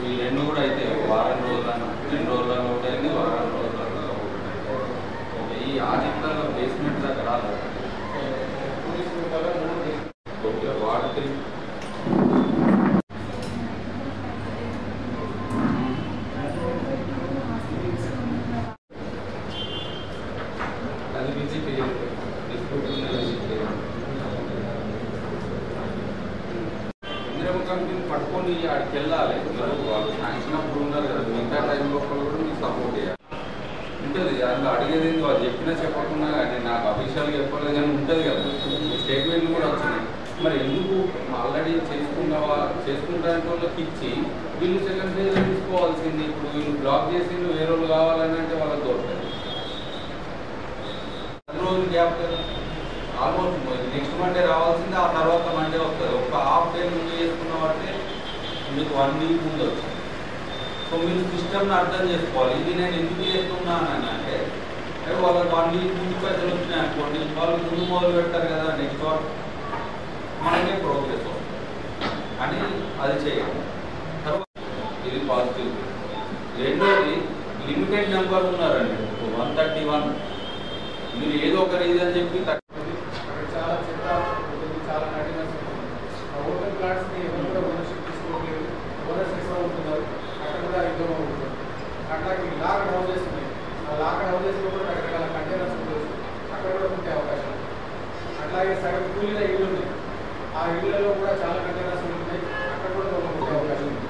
ఈ రెండు కూడా అయితే వారం రోజులను 2 రోజులలో ఒకటి అయింది, వారం రోజులలో ఒకటి. ఈ ఆదిత్యాల బేస్మెంట్ దగ్గర వాడితే అది విజిట్ కంపెనీ పట్టుకొని ఆడికి వెళ్ళాలి. వాళ్ళు శాంక్షన్ అప్పుడు ఉన్నారు కదా, మిగతా టైం లోపల కూడా మీకు సపోర్ట్ చేయాలి ఉంటుంది. అందులో అడిగేది వాళ్ళు చెప్పినా చెప్పకుండా కానీ నాకు అఫీషియల్గా చెప్పలేదు కానీ ఉంటుంది కదా. స్టేట్మెంట్లు కూడా వచ్చినాయి. మరి ఎందుకు ఆల్రెడీ చేసుకుంటానికి వాళ్ళకి ఇచ్చి వీళ్ళు సెకండ్ ఫేజ్ తీసుకోవాల్సింది. ఇప్పుడు వీళ్ళు బ్లాక్ చేసి వేరే వాళ్ళు కావాలని అంటే వాళ్ళకి దొరకదు. 10 రోజులు గ్యాప్ కదా, ఆల్మోస్ట్ నెక్స్ట్ మండే రావాల్సింది, ఆ తర్వాత మండే వస్తుంది. ఒక హాఫ్ డే ముందు చేసుకున్నామంటే మీకు 1 వీక్ ముందు వచ్చింది. సో మీరు సిస్టమ్ని అర్థం చేసుకోవాలి. ఇది నేను ఎందుకు చేస్తున్నాను అంటే వాళ్ళకి 1 వీక్ ముందు పైసలు వచ్చినాయి అనుకోండి, వాళ్ళు ముందు మొదలు పెట్టారు కదా, నెక్స్ట్ వర్క్ మనకే ప్రోగ్రెస్ వస్తుంది అని అది చేయాలి. తర్వాత ఇది పాజిటివ్. రెండోది లిమిటెడ్ నెంబర్ ఉన్నారండి, 131. మీరు ఏదో ఒక రీజన్ చెప్పి చాలా చెత్త చాలా నటినెస్ ఓపెన్ ప్లాట్స్ని ఎవరు కూడా ఓనర్షిప్ తీసుకోవట్లేదు. ఓనర్స్ ఎక్కువ ఉంటున్నారు, అక్కడ కూడా యుద్ధం అవుతుంది. అట్లాగే లాక్డ్ హౌసెస్ ఉన్నాయి. ఆ లాక్డ్ హౌసెస్లో కూడా రకరకాల కంటైనర్స్ ఉండవచ్చు, అక్కడ కూడా ఉండే అవకాశం. అట్లాగే సగం కూలిన ఇళ్ళు ఉన్నాయి, ఆ ఇళ్లలో కూడా చాలా కంటైనర్స్ ఉంటున్నాయి, అక్కడ కూడా ఉండే అవకాశం ఉంది.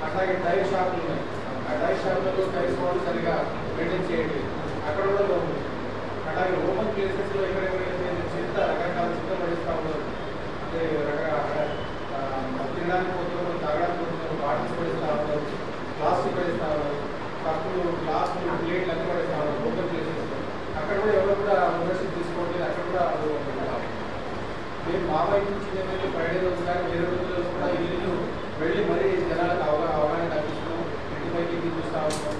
అట్లాగే టైర్ షాపులు ఉన్నాయి, ఆ టైర్ షాపులలో టైర్స్ వాళ్ళు సరిగా మెయింటైన్ చేయట్లేదు, అక్కడ కూడా ఉంది. అలాగే ఓపెన్ ప్లేసెస్లో ఎక్కడెక్కడైతే చెత్త రకరకాల చెత్త పడిస్తూ ఉన్నారు. అంటే తినడానికి పోతున్నారు, తాగడానికి పోతున్నారు, బాటిల్స్ పడిస్తూ ఉన్నారు, ప్లాస్టిక్ పడిస్తూ ఉన్నారు, కప్పులు గ్లాసులు ప్లేట్లు అన్నీ పడిస్తూ ఉన్నారు ఓపెన్ ప్లేసెస్లో. అక్కడ కూడా ఎవరు కూడా ఓనర్షిప్ తీసుకోవట్లేదు, అక్కడ కూడా మేము మా వైపు నుంచి ఏమైతే ఫ్రైడే రోజు కానీ వేరే రోజుల్లో కూడా ఇల్లు వెళ్ళి మరీ జనాలకు అవగాహన కల్పిస్తున్నాం. ఇంటి పైకి చూస్తూ ఉన్నాం.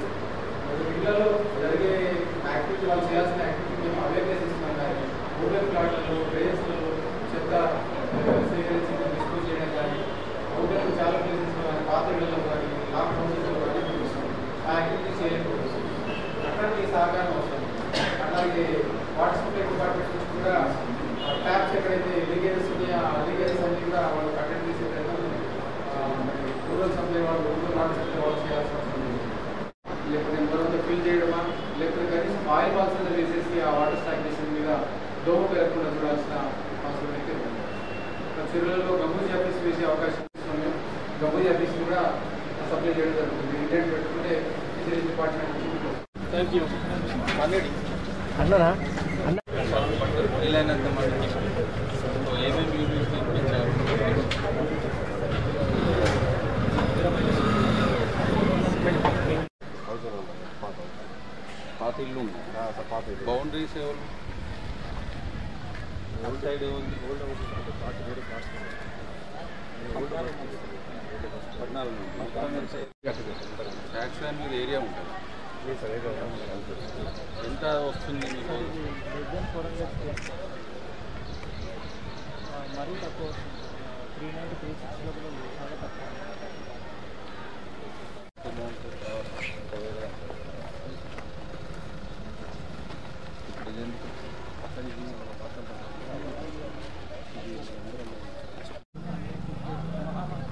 ఇళ్లలో జరిగే యాక్టివిటీ, వాళ్ళు చేయాల్సిన యాక్టివిటీ మేము అవేర్నెస్ ఇస్తున్నాం. కానీ ఓపెన్ ప్లాట్లలో డ్రైన్స్లలో చెత్త సేకరించి డిస్పోజ్ చేయడం కానీ, ఓపెన్ చాలా ప్లేసెస్లో కానీ, పాత ఇళ్లలో కానీ, లాక్ హౌసెస్లో కానీ చూపిస్తాం. ఆ యాక్టివిటీ చేయలేకపోతుంది. అట్లాంటి సహకారం అవసరం. అలాగే వాటర్ సప్లై డిపార్ట్మెంట్ నుంచి కూడా ట్యాప్స్ ఎక్కడైతే లీకేజెస్ ఉన్నాయో ఆ లీకేజెస్ అన్ని కూడా వాళ్ళు కంటెంట్ చేసే ప్రయత్నం రూరల్ సప్లై వాళ్ళు, రూరల్ వాటర్ సప్లై వాళ్ళు చేయాల్సిన అవసరం ఉంది. లేకపోతే మరొక ఫిల్ చేయడమా, లేకపోతే కనీసం ఆయిల్ బాల్స్ మీద వేసేసి ఆ వాటర్ స్టాగ్నేషన్ మీద దోమ పెరగకుండా చూడాల్సిన అవసరం అయితే ఉంది. చెరువులలో గంబూజీ ఆఫీస్ వేసే అవకాశం ఇస్తున్నాం. మేము గంబూజీ ఆఫీస్ కూడా సప్లై చేయడం జరుగుతుంది. ఇంటెంట్ పెట్టుకుంటే ఫిషరీస్ డిపార్ట్మెంట్ నుంచి. Thank you. అన్నారా వీలైనంత మందికి ఏమేమి యూనిట్స్ ఇప్పించారు. పాత ఇల్లు ఉంది, బౌండరీస్ ఎవరు అవుట్ సైడ్ ఉంది. 14 ట్యాక్స్ ల్యాండ్ మీద ఏరియా ఉంటుంది. ఎంత వస్తుంది మీకు? మరీ తక్కువ 390, 360 చాలా తక్కువ.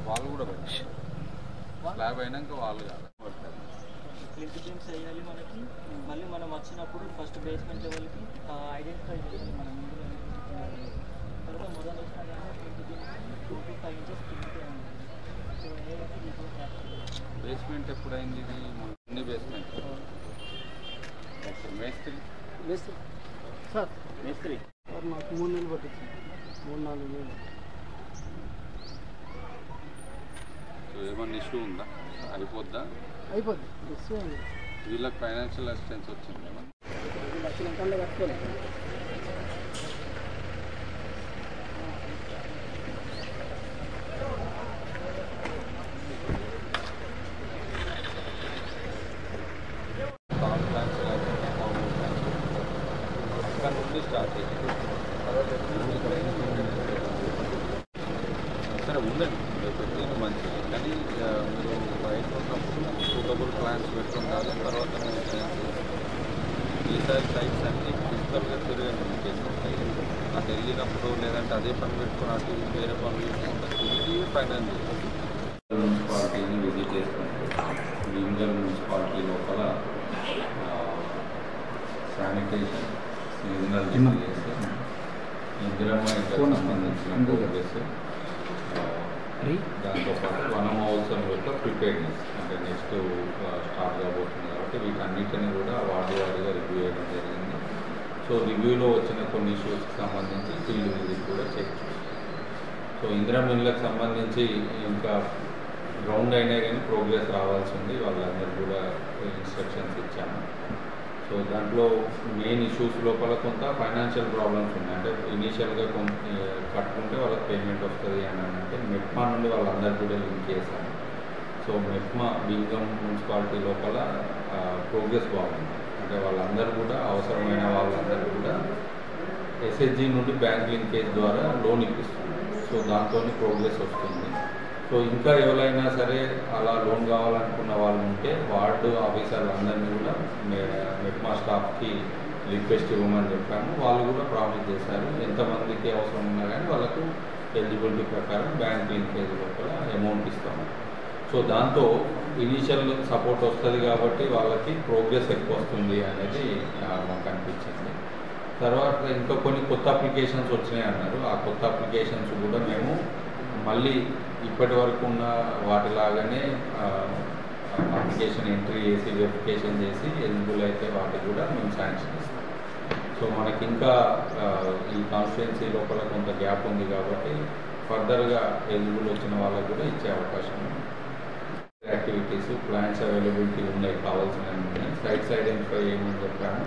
వాళ్ళు కూడా స్లాబ్ అయినాక వాళ్ళు కాదు, ప్లింత్ బీమ్స్ వేయాలి మనకి. మళ్ళీ మనం వచ్చినప్పుడు ఫస్ట్ బేస్మెంట్ లెవెల్కి ఐడెంటిఫై చేయాలి మనం ఇందులో. తర్వాత మొదలు వచ్చిన ప్లింత్ బీమ్స్ 2 to 5 ఇంచెస్ ప్లింతే ఉంది. సో బేస్మెంట్ ఎప్పుడైంది ఇది? అన్ని బేస్మెంట్. మేస్త్రి సార్ మేస్త్రి సార్ మాకు 3 నెలలు పట్టింది, 3-4 నెలలు. సో ఏమన్నా ఇష్యూ ఉందా? అయిపోద్దా? అయిపోద్ది. ఇష్యూ ఉంది. వీళ్ళకి ఫైనాన్షియల్ అసిస్టెన్స్ వచ్చింది ఏమన్నా? వచ్చిన కళ్ళు కట్టుకోలేదు. అక్కడ నుండి స్టార్ట్ అయ్యింది. సరే ఉందండి. పెట్టింది మంచిది, కానీ మీరు బయట ఉన్నప్పుడు సూటబుల్ ప్లాన్స్ పెట్టుండాలి. తర్వాత ఈసారి సైట్స్ అన్నీ ఫిజికల్గా తిరగండి కేసు ఉంటాయి. అటు వెళ్ళినప్పుడు లేదంటే అదే పని పెట్టుకుని అటు వేరే పనులు చేసుకుంటే తిరిగి ఫైనల్ మున్సిపాలిటీని విజిట్ చేసుకుంటూ భీమగల్ మున్సిపాలిటీ లోపల శానిటేషన్ సీజనల్ డిసీజెస్ ఇందిరమ్మ ఇంటికి సంబంధించిన ప్రోగ్రెస్, దాంతోపాటు వనమహోత్సవం యొక్క ప్రిపేర్నెస్ అంటే నెక్స్ట్ స్టార్ట్ కాబోతుంది కాబట్టి వీటన్నిటిని కూడా వారిగా రివ్యూ చేయడం జరిగింది. సో రివ్యూలో వచ్చిన కొన్ని ఇష్యూస్కి సంబంధించి ఫీల్డ్ విజిట్ కూడా చేయొచ్చు. సో ఇందిరమ్మ ఇళ్ళకి సంబంధించి ఇంకా గ్రౌండ్ అయినా కానీ ప్రోగ్రెస్ రావాల్సి ఉంది, వాళ్ళందరూ కూడా ఇన్స్ట్రక్షన్స్ ఇచ్చాము. సో దాంట్లో మెయిన్ ఇష్యూస్ లోపల కొంత ఫైనాన్షియల్ ప్రాబ్లమ్స్ ఉన్నాయి. అంటే ఇనీషియల్గా కట్టుకుంటే వాళ్ళకి పేమెంట్ వస్తుంది అని అంటే మెప్మా నుండి వాళ్ళందరూ కూడా లింక్ చేశాము. సో మెప్మా భీమగల్ మున్సిపాలిటీ లోపల ప్రోగ్రెస్ బాగుంది. అంటే వాళ్ళందరూ కూడా అవసరమైన వాళ్ళందరూ కూడా ఎస్హెచ్జి నుండి బ్యాంక్ లింకేజ్ ద్వారా లోన్ ఇప్పిస్తుంది. సో దాంతో ప్రోగ్రెస్ వస్తుంది. సో ఇంకా ఎవరైనా సరే అలా లోన్ కావాలనుకున్న వాళ్ళు ఉంటే వార్డు ఆఫీసర్లు అందరినీ కూడా మెప్మా స్టాఫ్కి రిక్వెస్ట్ ఇవ్వమని చెప్పాము. వాళ్ళు కూడా ప్రామిస్ చేశారు, ఎంతమందికి అవసరం ఉన్నా కానీ వాళ్ళకు ఎలిజిబిలిటీ ప్రకారం బ్యాంక్ లింకేజ్ లోపల అమౌంట్ ఇస్తాము. సో దాంతో ఇనీషియల్ సపోర్ట్ వస్తుంది కాబట్టి వాళ్ళకి ప్రోగ్రెస్ ఎక్కువ వస్తుంది అనేది మాకు అనిపించింది. తర్వాత ఇంకా కొన్ని కొత్త అప్లికేషన్స్ వచ్చినాయి అన్నారు. ఆ కొత్త అప్లికేషన్స్ కూడా మేము మళ్ళీ ఇప్పటి వరకు ఉన్న వాటిలాగానే అప్లికేషన్ ఎంట్రీ చేసి వెరిఫికేషన్ చేసి ఎలిజిబుల్ అయితే వాటికి కూడా మేము శాంక్షన్ ఇస్తాం. సో మనకి ఇంకా ఈ కాన్స్టిట్యున్సీ లోపల కొంత గ్యాప్ ఉంది కాబట్టి ఫర్దర్గా ఎలిజిబుల్ వచ్చిన వాళ్ళకు కూడా ఇచ్చే అవకాశం ఉంది. యాక్టివిటీస్ ప్లాన్స్ అవైలబిలిటీ ఉన్నాయి, కావాల్సిన సైట్స్ ఐడెంటిఫై చేయమని చెప్పాము.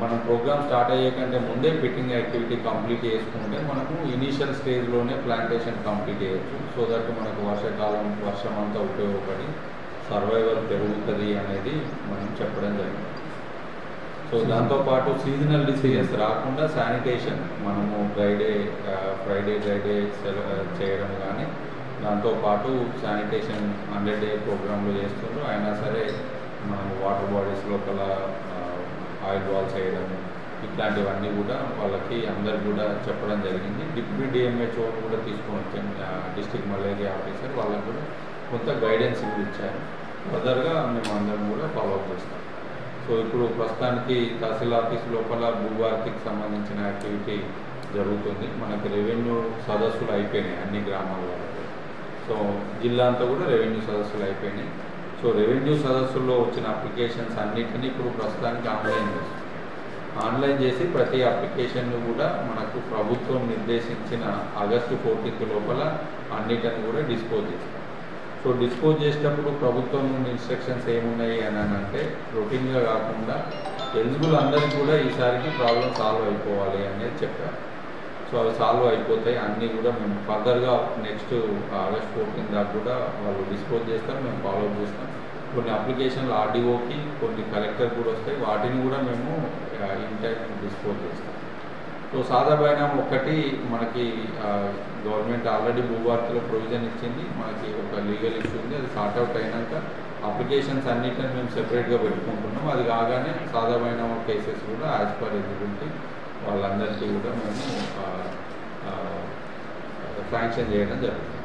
మనం ప్రోగ్రామ్ స్టార్ట్ అయ్యే కంటే ముందే ఫిట్టింగ్ యాక్టివిటీ కంప్లీట్ చేసుకుంటే మనకు ఇనీషియల్ స్టేజ్లోనే ప్లాంటేషన్ కంప్లీట్ చేయొచ్చు. సో దట్ మనకు వర్షం అంతా ఉపయోగపడి సర్వైవల్ పెరుగుతుంది అనేది మనం చెప్పడం జరిగింది. సో దాంతోపాటు సీజనల్ డిసీజెస్ రాకుండా శానిటేషన్ మనము ఫ్రైడే చేయడం కానీ, దాంతోపాటు శానిటేషన్ 100 day ప్రోగ్రాంలో చేస్తున్నారు. అయినా సరే మనము వాటర్ బాడీస్ లోపల ఆయిల్ బాల్స్ చేయడం ఇట్లాంటివన్నీ కూడా వాళ్ళకి అందరు కూడా చెప్పడం జరిగింది. డిప్యూటీ డిఎంహెచ్ఓ కూడా తీసుకొని వచ్చాము, డిస్ట్రిక్ట్ మలేరియా ఆఫీసర్, వాళ్ళకు కూడా కొంత గైడెన్స్ ఇచ్చారు. ఫర్దర్గా మేము అందరం కూడా ఫాలోఅప్ చేస్తాం. సో ఇప్పుడు ప్రస్తుతానికి తహసీల్ ఆఫీస్ లోపల భూభారతికి సంబంధించిన యాక్టివిటీ జరుగుతుంది. మనకి రెవెన్యూ సదస్సులు అయిపోయినాయి అన్ని గ్రామాల్లో. సో జిల్లా అంతా కూడా రెవెన్యూ సదస్సులు అయిపోయినాయి. సో రెవెన్యూ సదస్సుల్లో వచ్చిన అప్లికేషన్స్ అన్నిటినీ ఇప్పుడు ప్రస్తుతానికి ఆన్లైన్ చేసి ప్రతి అప్లికేషన్ను కూడా మనకు ప్రభుత్వం నిర్దేశించిన ఆగస్టు 14 లోపల అన్నిటిని కూడా డిస్పోజ్ చేస్తాం. సో డిస్పోజ్ చేసేటప్పుడు ప్రభుత్వం నుండి ఇన్స్ట్రక్షన్స్ ఏమున్నాయి అని అంటే రొటీన్గా కాకుండా ఎలిజిబుల్ అందరికీ కూడా ఈసారికి ప్రాబ్లం సాల్వ్ అయిపోవాలి అనేది చెప్పారు. సో అవి సాల్వ్ అయిపోతాయి అన్నీ కూడా మేము ఫర్దర్గా నెక్స్ట్ ఆగస్ట్ 14 దాకా కూడా వాళ్ళు డిస్పోజ్ చేస్తారు, మేము ఫాలోఅప్ చేస్తాం. కొన్ని అప్లికేషన్లు ఆర్డీఓకి కొన్ని కలెక్టర్ కూడా వస్తాయి, వాటిని కూడా మేము ఇన్ టైం డిస్పోజ్ చేస్తాం. సో సాదా బైనామా ఒకటి మనకి గవర్నమెంట్ ఆల్రెడీ భూభారతిలో ప్రొవిజన్ ఇచ్చింది, మనకి ఒక లీగల్ ఇష్యూ ఉంది, అది సార్ట్అవుట్ అయినాక అప్లికేషన్స్ అన్నిటిని మేము సెపరేట్గా పెట్టుకుంటున్నాం. అది కాగానే సాదా బైనామా కేసెస్ కూడా యాజ్ పర్ ఎలిజిబిలిటీ వాళ్ళందరికీ కూడా మేము శాంక్షన్ చేయడం జరుగుతుంది.